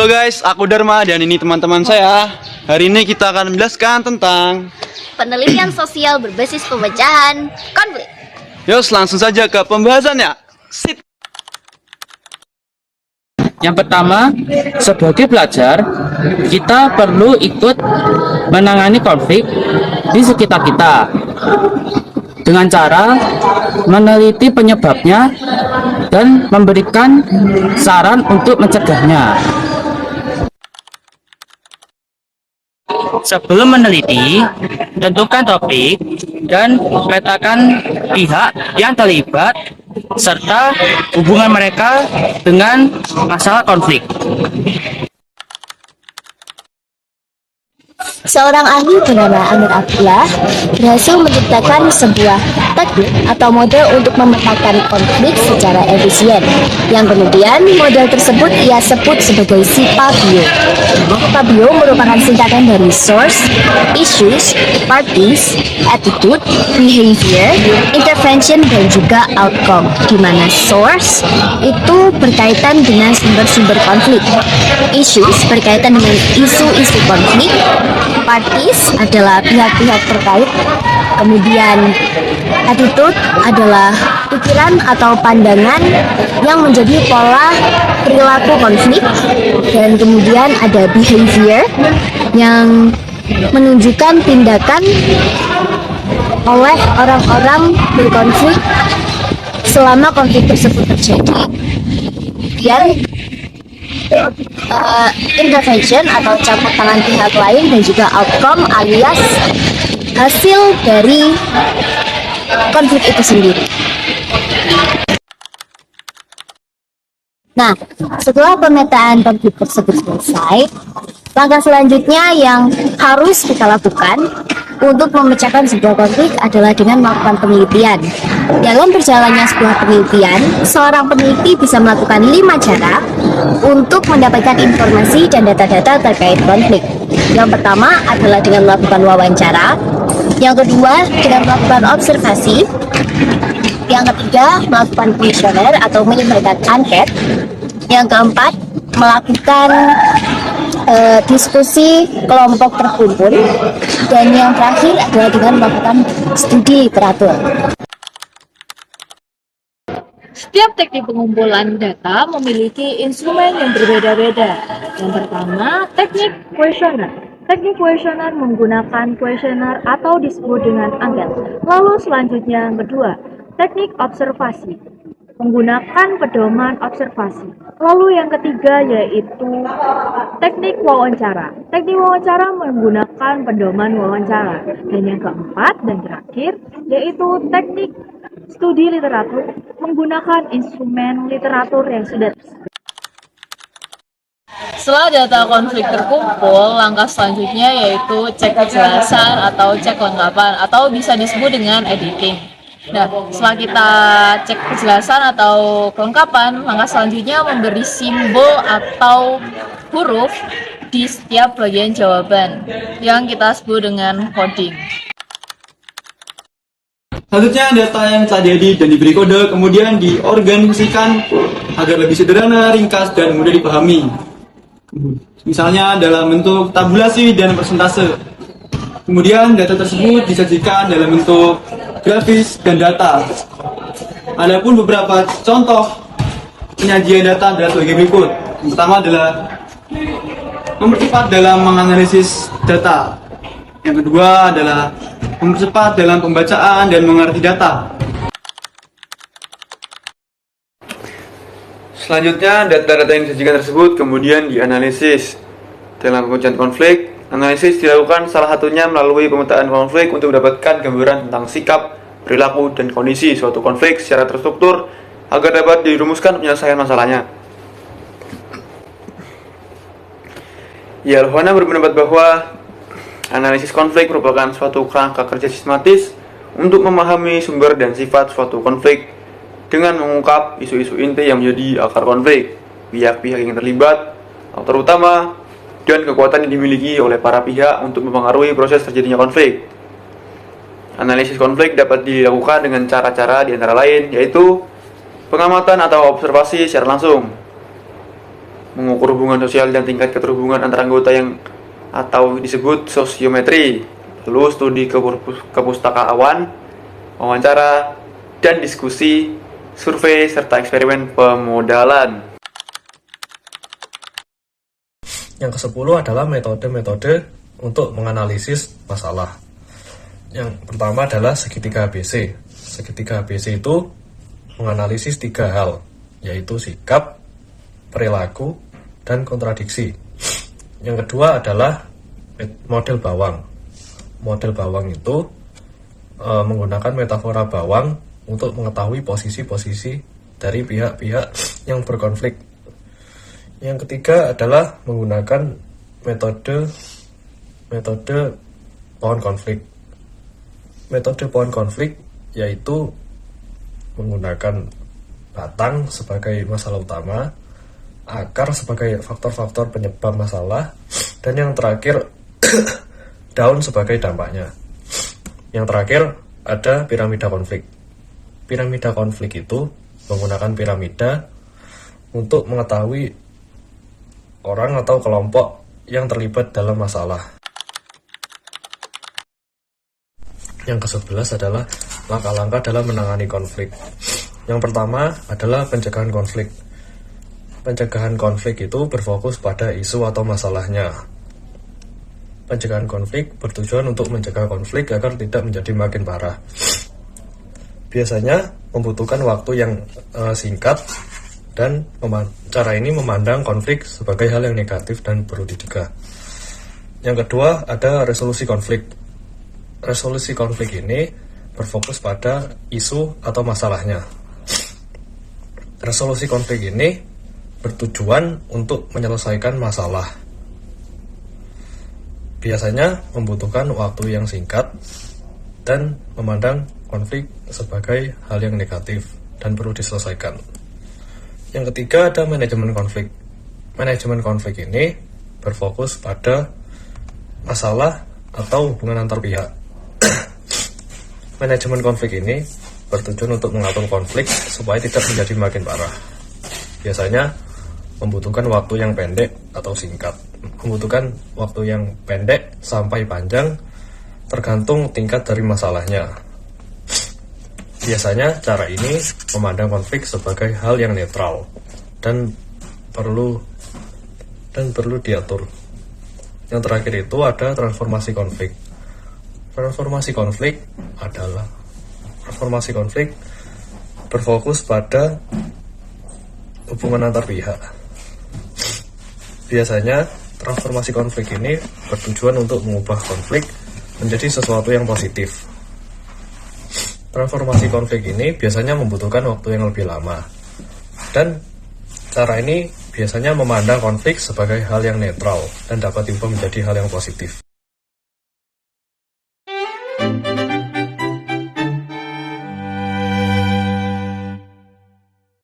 Halo guys, aku Dharma dan ini teman-teman saya. Hari ini kita akan menjelaskan tentang penelitian sosial berbasis pemecahan konflik. Yos, langsung saja ke pembahasannya. Sit. Yang pertama, sebagai pelajar, kita perlu ikut menangani konflik di sekitar kita dengan cara meneliti penyebabnya dan memberikan saran untuk mencegahnya. Sebelum meneliti, tentukan topik dan petakan pihak yang terlibat serta hubungan mereka dengan masalah konflik. Seorang ahli bernama Amir Abdullah berhasil menciptakan sebuah teknik atau model untuk memetakan konflik secara efisien, yang kemudian model tersebut ia sebut sebagai SIPA-BIO. SIPA-BIO merupakan singkatan dari Source, Issues, Parties, Attitude, Behavior, Intervention, dan juga Outcome, di mana Source itu berkaitan dengan sumber-sumber konflik, Issues berkaitan dengan isu-isu konflik, Parties adalah pihak-pihak terkait, kemudian attitude adalah pikiran atau pandangan yang menjadi pola perilaku konflik, dan kemudian ada behavior yang menunjukkan tindakan oleh orang-orang berkonflik selama konflik tersebut terjadi. Dan intervention atau campur tangan pihak lain, dan juga outcome alias hasil dari konflik itu sendiri. Nah, setelah pemetaan konflik tersebut selesai, langkah selanjutnya yang harus kita lakukan untuk memecahkan sebuah konflik adalah dengan melakukan penelitian. Dalam berjalannya sebuah penelitian, seorang peneliti bisa melakukan 5 cara untuk mendapatkan informasi dan data-data terkait konflik. Yang pertama adalah dengan melakukan wawancara, yang kedua dengan melakukan observasi, yang ketiga melakukan kuesioner atau menyebarkan angket, yang keempat melakukan diskusi kelompok terkumpul, dan yang terakhir adalah dengan melakukan studi literatur. Setiap teknik pengumpulan data memiliki instrumen yang berbeda-beda. Yang pertama, teknik kuesioner. Teknik kuesioner menggunakan kuesioner atau disebut dengan angket. Lalu selanjutnya yang kedua, teknik observasi, menggunakan pedoman observasi. Lalu yang ketiga yaitu teknik wawancara. Teknik wawancara menggunakan pedoman wawancara. Dan yang keempat dan terakhir yaitu teknik studi literatur, menggunakan instrumen literatur yang sudah tersedia. Setelah data konflik terkumpul, langkah selanjutnya yaitu cek kejelasan atau cek kelengkapan, atau bisa disebut dengan editing. Nah, setelah kita cek kejelasan atau kelengkapan, langkah selanjutnya memberi simbol atau huruf di setiap bagian jawaban yang kita sebut dengan coding. Selanjutnya, data yang telah diedit dan diberi kode kemudian diorganisasikan agar lebih sederhana, ringkas, dan mudah dipahami. Misalnya dalam bentuk tabulasi dan persentase. Kemudian data tersebut disajikan dalam bentuk grafis dan data. Adapun beberapa contoh penyajian data adalah sebagai berikut. Yang pertama adalah mempercepat dalam menganalisis data. Yang kedua adalah mempercepat dalam pembacaan dan mengerti data. Selanjutnya, data-data yang disajikan tersebut kemudian dianalisis. Dalam pengujian konflik, analisis dilakukan salah satunya melalui pemetaan konflik untuk mendapatkan gambaran tentang sikap, perilaku, dan kondisi suatu konflik secara terstruktur agar dapat dirumuskan penyelesaian masalahnya. Yalhona berpendapat bahwa analisis konflik merupakan suatu kerangka kerja sistematis untuk memahami sumber dan sifat suatu konflik dengan mengungkap isu-isu inti yang menjadi akar konflik, pihak-pihak yang terlibat, faktor utama, dan kekuatan yang dimiliki oleh para pihak untuk mempengaruhi proses terjadinya konflik. Analisis konflik dapat dilakukan dengan cara-cara di antara lain yaitu pengamatan atau observasi secara langsung, mengukur hubungan sosial dan tingkat keterhubungan antara anggota yang atau disebut sosiometri, lalu studi kepustakaan, wawancara, dan diskusi, survei, serta eksperimen pemodalan. Yang ke-10 adalah metode-metode untuk menganalisis masalah. Yang pertama adalah segitiga ABC. Segitiga ABC itu menganalisis 3 hal, yaitu sikap, perilaku, dan kontradiksi. Yang kedua adalah model bawang. Model bawang itu menggunakan metafora bawang untuk mengetahui posisi-posisi dari pihak-pihak yang berkonflik. Yang ketiga adalah menggunakan metode pohon konflik. Metode pohon konflik yaitu menggunakan batang sebagai masalah utama, akar sebagai faktor-faktor penyebab masalah, dan yang terakhir daun sebagai dampaknya. Yang terakhir ada piramida konflik. Piramida konflik itu menggunakan piramida untuk mengetahui orang atau kelompok yang terlibat dalam masalah. Yang ke-11 adalah langkah-langkah dalam menangani konflik. Yang pertama adalah pencegahan konflik. Pencegahan konflik itu berfokus pada isu atau masalahnya. Pencegahan konflik bertujuan untuk mencegah konflik agar tidak menjadi makin parah. Biasanya membutuhkan waktu yang singkat, dan cara ini memandang konflik sebagai hal yang negatif dan perlu dicegah. Yang kedua ada resolusi konflik. Resolusi konflik ini berfokus pada isu atau masalahnya. Resolusi konflik ini bertujuan untuk menyelesaikan masalah. Biasanya membutuhkan waktu yang singkat dan memandang konflik sebagai hal yang negatif dan perlu diselesaikan. Yang ketiga ada manajemen konflik. Manajemen konflik ini berfokus pada masalah atau hubungan antar pihak. Manajemen konflik ini bertujuan untuk mengatur konflik supaya tidak menjadi makin parah. Biasanya membutuhkan waktu yang pendek atau singkat. Membutuhkan waktu yang pendek sampai panjang tergantung tingkat dari masalahnya. Biasanya cara ini memandang konflik sebagai hal yang netral dan perlu diatur. Yang terakhir itu ada transformasi konflik. Transformasi konflik berfokus pada hubungan antar pihak. Biasanya transformasi konflik ini bertujuan untuk mengubah konflik menjadi sesuatu yang positif. Transformasi konflik ini biasanya membutuhkan waktu yang lebih lama, dan cara ini biasanya memandang konflik sebagai hal yang netral dan dapat diubah menjadi hal yang positif.